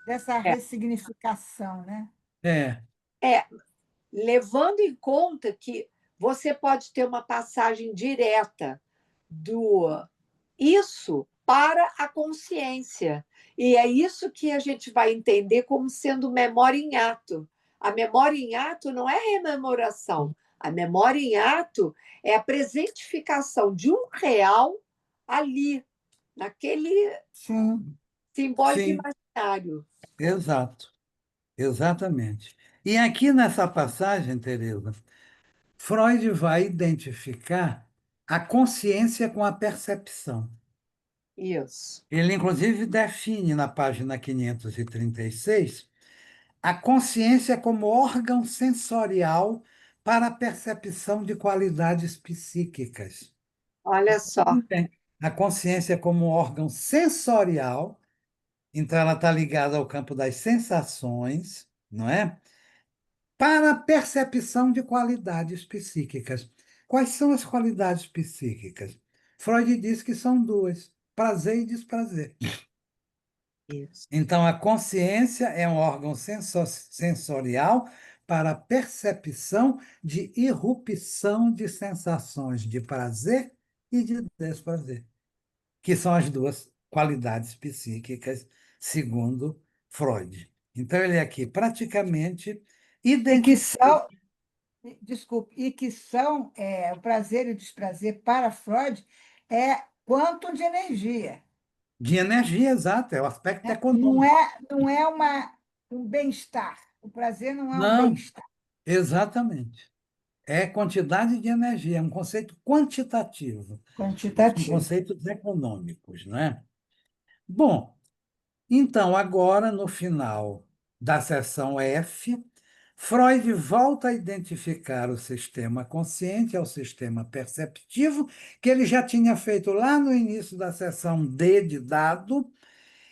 dessa é, ressignificação, né? É, é, levando em conta que você pode ter uma passagem direta do isso para a consciência. E é isso que a gente vai entender como sendo memória em ato. A memória em ato não é rememoração. A memória em ato é a presentificação de um real ali, naquele Sim. simbólico Sim, imaginário. exato, exatamente. E aqui nessa passagem, Tereza, Freud vai identificar a consciência com a percepção. Isso. Ele, inclusive, define na página 536 a consciência como órgão sensorial para a percepção de qualidades psíquicas. Olha só. A consciência como órgão sensorial, então ela está ligada ao campo das sensações, não é? Para a percepção de qualidades psíquicas. Quais são as qualidades psíquicas? Freud diz que são duas: prazer e desprazer. Isso. Então, a consciência é um órgão sensorial para a percepção de irrupção de sensações de prazer e de desprazer, que são as duas qualidades psíquicas, segundo Freud. Então, ele aqui praticamente E que identifica são, desculpe, e que são o prazer e o desprazer para Freud é quanto de energia. de energia exata, é o aspecto Né? Não econômico. é, não é um bem-estar. O prazer não é um Não, bem-estar exatamente. É quantidade de energia, é um conceito quantitativo. São quantitativo. conceitos econômicos, né? Bom, então, agora, no final da seção F, Freud volta a identificar o sistema consciente ao sistema perceptivo, que ele já tinha feito lá no início da seção D de dado,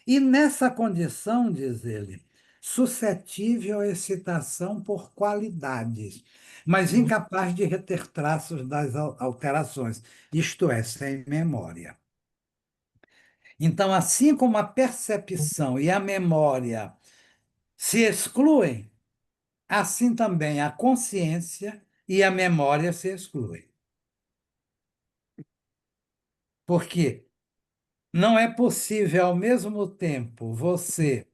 e nessa condição, diz ele, suscetível à excitação por qualidades, mas incapaz de reter traços das alterações, isto é, sem memória. Então, assim como a percepção e a memória se excluem, assim também a consciência e a memória se excluem. Porque não é possível, ao mesmo tempo, você,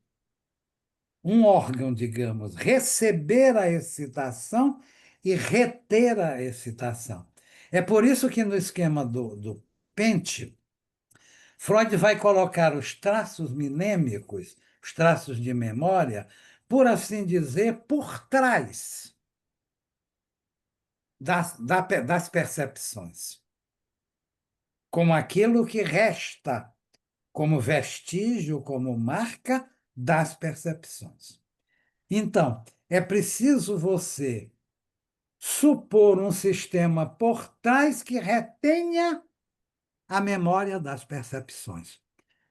um órgão, digamos, receber a excitação e reter a excitação. É por isso que no esquema do Pente, Freud vai colocar os traços mnêmicos, os traços de memória, por assim dizer, por trás das percepções, como aquilo que resta, como vestígio, como marca das percepções. Então, é preciso você supor um sistema por trás que retenha a memória das percepções.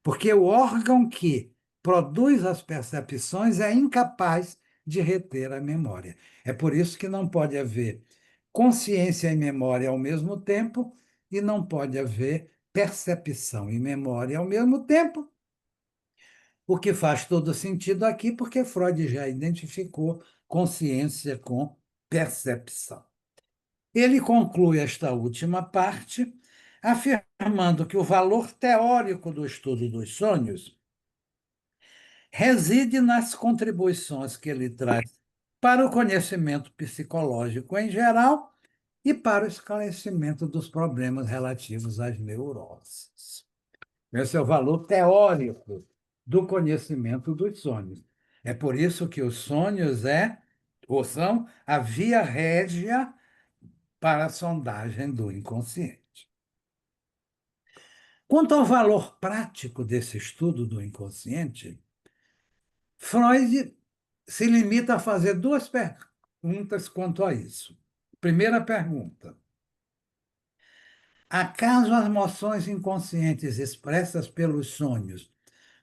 Porque o órgão que produz as percepções é incapaz de reter a memória. É por isso que não pode haver consciência e memória ao mesmo tempo, e não pode haver percepção e memória ao mesmo tempo, o que faz todo sentido aqui, porque Freud já identificou consciência com percepção. Ele conclui esta última parte afirmando que o valor teórico do estudo dos sonhos reside nas contribuições que ele traz para o conhecimento psicológico em geral e para o esclarecimento dos problemas relativos às neuroses. Esse é o valor teórico do conhecimento dos sonhos. É por isso que os sonhos ou são a via régia para a sondagem do inconsciente. Quanto ao valor prático desse estudo do inconsciente, Freud se limita a fazer duas perguntas quanto a isso. Primeira pergunta: acaso as emoções inconscientes expressas pelos sonhos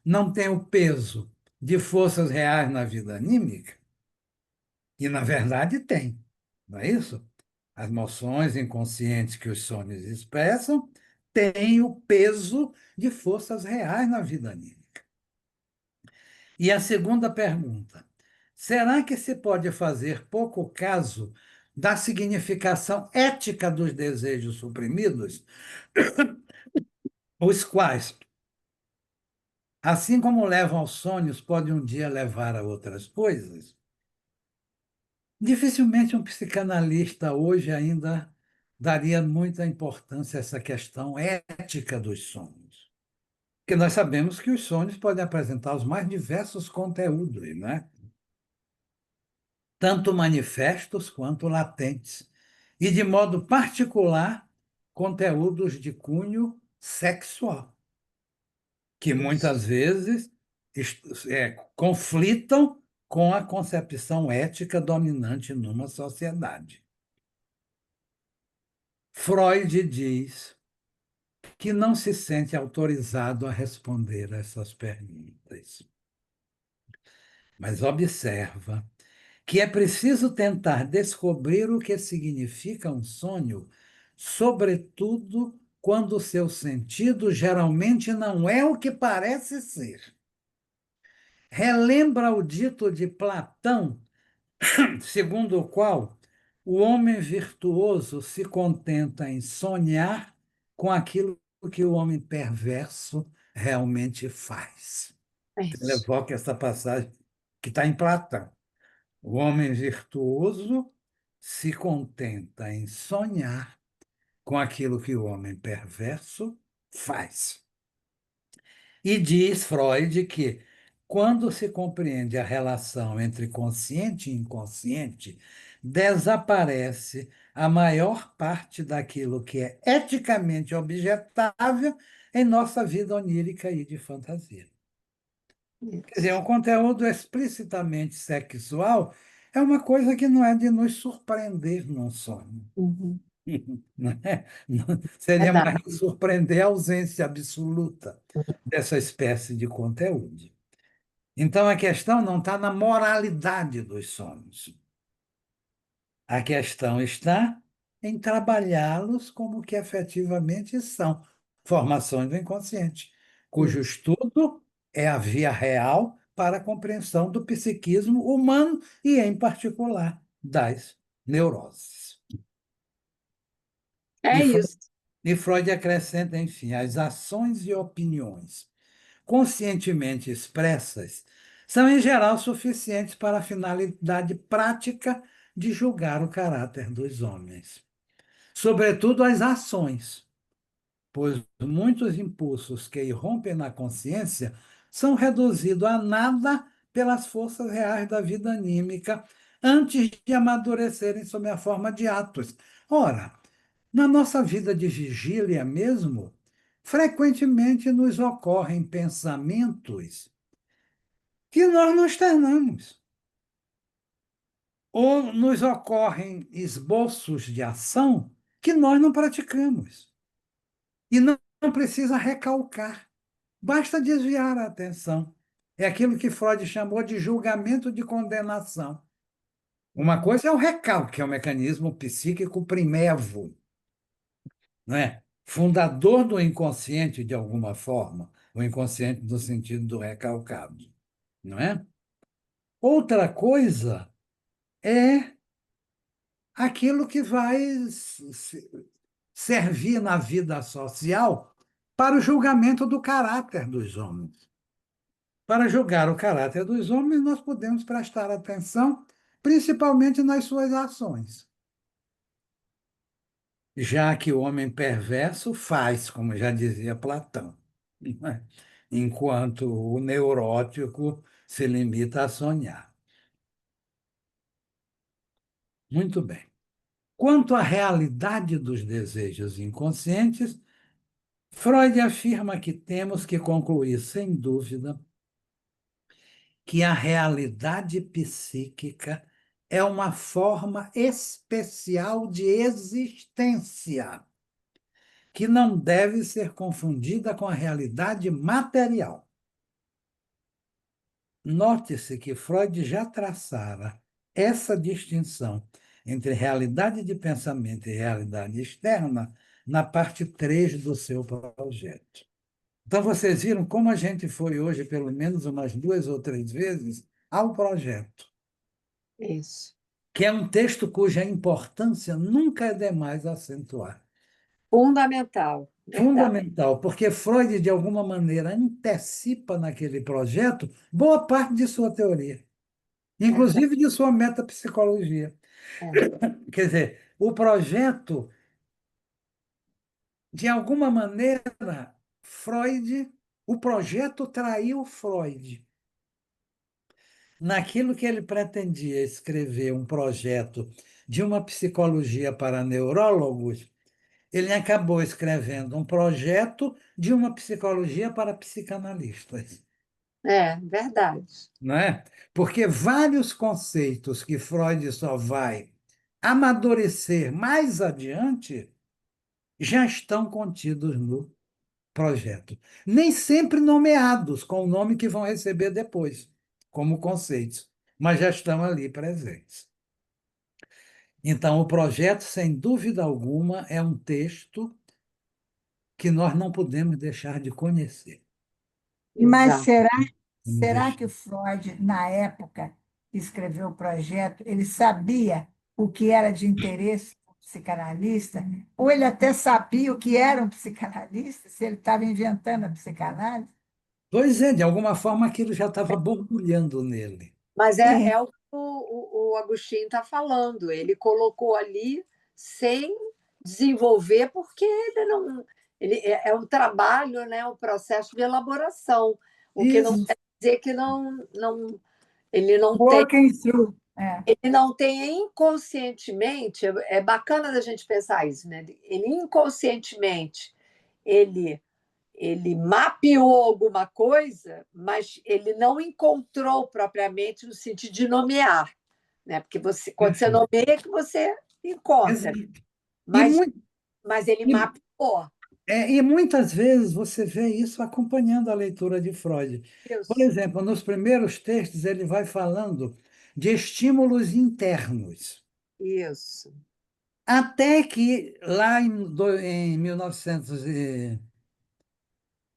não têm o peso de forças reais na vida anímica? E, na verdade, tem, não é isso? As emoções inconscientes que os sonhos expressam têm o peso de forças reais na vida anímica. E a segunda pergunta: será que se pode fazer pouco caso da significação ética dos desejos suprimidos, os quais assim como levam aos sonhos, pode um dia levar a outras coisas. Dificilmente um psicanalista hoje ainda daria muita importância a essa questão ética dos sonhos. Porque nós sabemos que os sonhos podem apresentar os mais diversos conteúdos, né? Tanto manifestos quanto latentes, e, de modo particular, conteúdos de cunho sexual, que Isso. muitas vezes conflitam com a concepção ética dominante numa sociedade. Freud diz que não se sente autorizado a responder a essas perguntas, mas observa que é preciso tentar descobrir o que significa um sonho, sobretudo quando o seu sentido geralmente não é o que parece ser. Relembra o dito de Platão, segundo o qual o homem virtuoso se contenta em sonhar com aquilo que o homem perverso realmente faz. É Ele isso. evoca essa passagem que está em Platão. O homem virtuoso se contenta em sonhar com aquilo que o homem perverso faz. E diz Freud que, quando se compreende a relação entre consciente e inconsciente, desaparece a maior parte daquilo que é eticamente objetável em nossa vida onírica e de fantasia. Quer dizer, Isso. um conteúdo explicitamente sexual é uma coisa que não é de nos surpreender num sonho. Uhum. Não é? Seria Verdade. mais surpreender a ausência absoluta dessa espécie de conteúdo. Então, a questão não está na moralidade dos sonhos. A questão está em trabalhá-los como que efetivamente são, formações do inconsciente, cujo Isso. estudo é a via real para a compreensão do psiquismo humano e, em particular, das neuroses. É E isso. Freud acrescenta, enfim, as ações e opiniões conscientemente expressas são, em geral, suficientes para a finalidade prática de julgar o caráter dos homens. Sobretudo as ações, pois muitos impulsos que irrompem na consciência são reduzidos a nada pelas forças reais da vida anímica antes de amadurecerem sob a forma de atos. Ora, na nossa vida de vigília mesmo, frequentemente nos ocorrem pensamentos que nós não externamos, ou nos ocorrem esboços de ação que nós não praticamos. E não precisa recalcar, basta desviar a atenção. É aquilo que Freud chamou de julgamento de condenação. Uma Uhum. coisa é o recalque, que é o mecanismo psíquico primevo, não é? Fundador do inconsciente, de alguma forma, o inconsciente no sentido do recalcado, não é? Outra coisa é aquilo que vai servir na vida social para o julgamento do caráter dos homens. Para julgar o caráter dos homens, nós podemos prestar atenção principalmente nas suas ações, já que o homem perverso faz, como já dizia Platão, né? Enquanto o neurótico se limita a sonhar. Muito bem. Quanto à realidade dos desejos inconscientes, Freud afirma que temos que concluir, sem dúvida, que a realidade psíquica é uma forma especial de existência, que não deve ser confundida com a realidade material. Note-se que Freud já traçara essa distinção entre realidade de pensamento e realidade externa na parte 3 do seu projeto. Então, vocês viram como a gente foi hoje, pelo menos umas 2 ou 3 vezes, ao projeto, Isso. que é um texto cuja importância nunca é demais acentuar. Fundamental, verdade. Fundamental, porque Freud, de alguma maneira, antecipa naquele projeto boa parte de sua teoria, inclusive de sua metapsicologia. É. Quer dizer, o projeto, de alguma maneira, o projeto traiu Freud. Naquilo que ele pretendia escrever um projeto de uma psicologia para neurólogos, ele acabou escrevendo um projeto de uma psicologia para psicanalistas, Verdade. não é? Porque vários conceitos que Freud só vai amadurecer mais adiante já estão contidos no projeto. Nem sempre nomeados com o nome que vão receber depois, como conceitos, mas já estão ali presentes. Então, o projeto, sem dúvida alguma, é um texto que nós não podemos deixar de conhecer. Mas Exato. Vamos será deixar. que Freud, na época que escreveu o projeto, ele sabia o que era de interesse do psicanalista? Ou ele até sabia o que era um psicanalista, se ele estava inventando a psicanálise? Pois é, de alguma forma aquilo já estava borbulhando nele. Mas é Sim, o que o Agostinho está falando. Ele colocou ali sem desenvolver, porque ele não. É um trabalho, né, um processo de elaboração. O que não Isso, quer dizer que não, ele não tem. working through. É. Ele não tem inconscientemente, é bacana da gente pensar isso, né? Ele inconscientemente, ele ele mapeou alguma coisa, mas ele não encontrou propriamente no sentido de nomear, né? Porque quando você perfeito. nomeia, é que você encontra, Exato. E, mas, mui- mas ele e, mapeou. e muitas vezes você vê isso acompanhando a leitura de Freud. Por Isso, exemplo, nos primeiros textos ele vai falando de estímulos internos. isso, Até que, lá em 1900,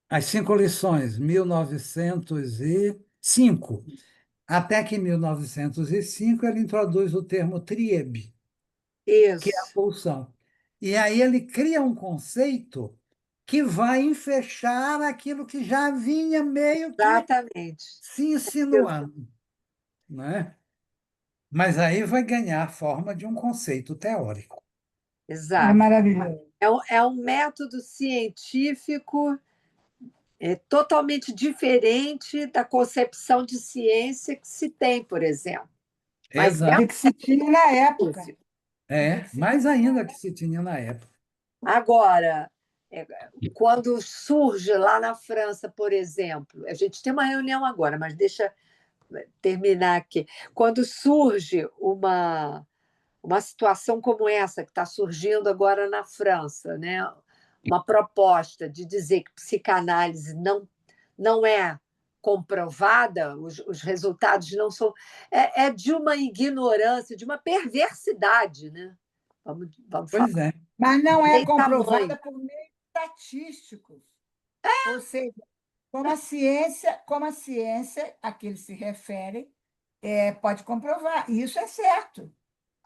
as cinco lições, 1905, até que em 1905 ele introduz o termo tríebe, que é a isso, pulsão. E aí ele cria um conceito que vai enfechar aquilo que já vinha meio que exatamente. se insinuando, né? Mas aí vai ganhar a forma de um conceito teórico. É Exato. maravilhoso. É um método científico totalmente diferente da concepção de ciência que se tem, por exemplo. Mas é Exato. De que se tinha na época. científico. De É, que se mais tinha na ainda que época. se tinha na época. Agora, é, quando surge lá na França, por exemplo, a gente tem uma reunião agora, mas deixa terminar aqui. Quando surge uma situação como essa que está surgindo agora na França, né? Uma proposta de dizer que psicanálise não é comprovada, os resultados não são. É de uma ignorância, de uma perversidade, né? Vamos falar Pois é, Mas não é sem tamanho. comprovada por meios estatísticos. Ou seja, como a ciência a que eles se referem, pode comprovar. E isso é certo.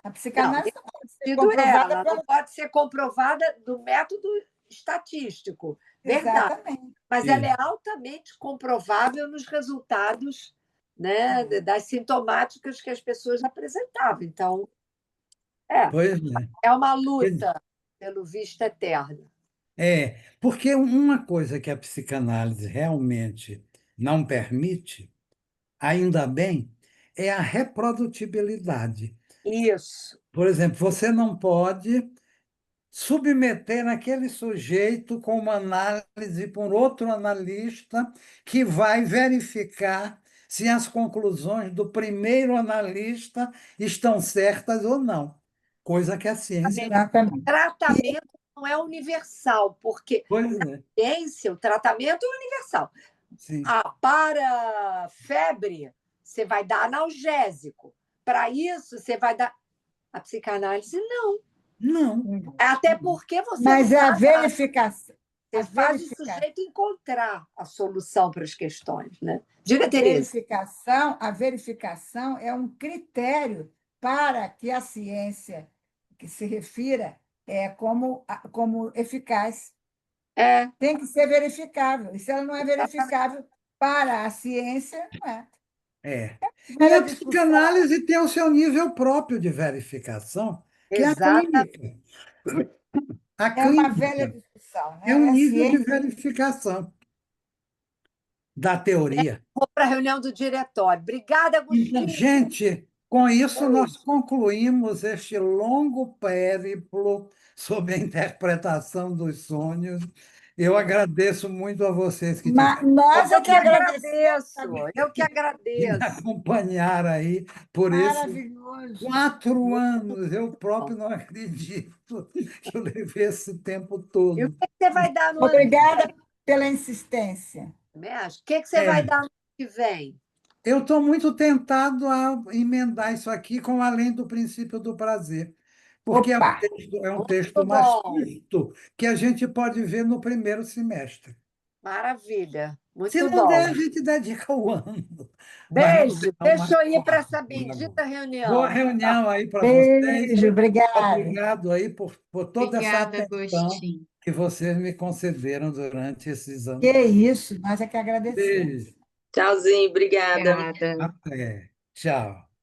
A Não, psicanálise não pode ser sentido comprovada ela não pelo. pode ser comprovada do método estatístico, verdade, Exatamente. mas ela é isso. altamente comprovável nos resultados, né, das sintomáticas que as pessoas apresentavam. Então, é, Pois é. é uma luta pelo visto eterno. Porque uma coisa que a psicanálise realmente não permite, ainda bem, é a reprodutibilidade. Isso, Por exemplo, você não pode submeter aquele sujeito com uma análise por outro analista que vai verificar se as conclusões do primeiro analista estão certas ou não, coisa que a ciência. Exatamente. tratamento não é universal, porque Pois na é, ciência o tratamento é universal. sim. Para febre, você vai dar analgésico. Para isso, você vai dar. A psicanálise, não. Não. Até porque você não Mas a dá nada. verificação, a Você faz o verificação, sujeito encontrar a solução para as questões. Né? Diga, a Tereza. verificação, a verificação é um critério para que a ciência que se refira como eficaz. É, Tem que ser verificável. E se ela não é verificável para a ciência, não é. É. E Velha a discussão. psicanálise tem o seu nível próprio de verificação, que é a exata. clínica. A É uma velha clínica discussão, é um né? É a nível de ciência. verificação da teoria. Vou para a reunião do diretório. Obrigada, Então, Agostinho. gente, com isso nós Beijo. concluímos este longo périplo sobre a interpretação dos sonhos. Eu agradeço muito a vocês que tiveram Nós é Eu que que agradecemos, agradeço, amiga. eu que que me agradeço. acompanhar aí por esses Maravilhoso. 4 anos. Eu próprio não acredito que eu levei esse tempo E o todo. que você vai dar no ano que Obrigada pela insistência. vem? Acho? O que você vai É, dar no ano que vem? eu estou muito tentado a emendar isso aqui com além do princípio do prazer, porque Opa! é um Muito texto mais bom. curto que a gente pode ver no primeiro semestre. Maravilha. Se Muito não der, bom. a gente dedica o ano, mas não Beijo. será o mais Deixa eu ir para forte. essa bendita Boa reunião. reunião aí para vocês. Beijo, obrigada. Obrigado aí por toda essa Obrigada, atenção Agostinho. que vocês me concederam durante esses Que anos. isso, nós é que agradecemos. Beijo. Tchauzinho, obrigada. Obrigada. Até. Tchau.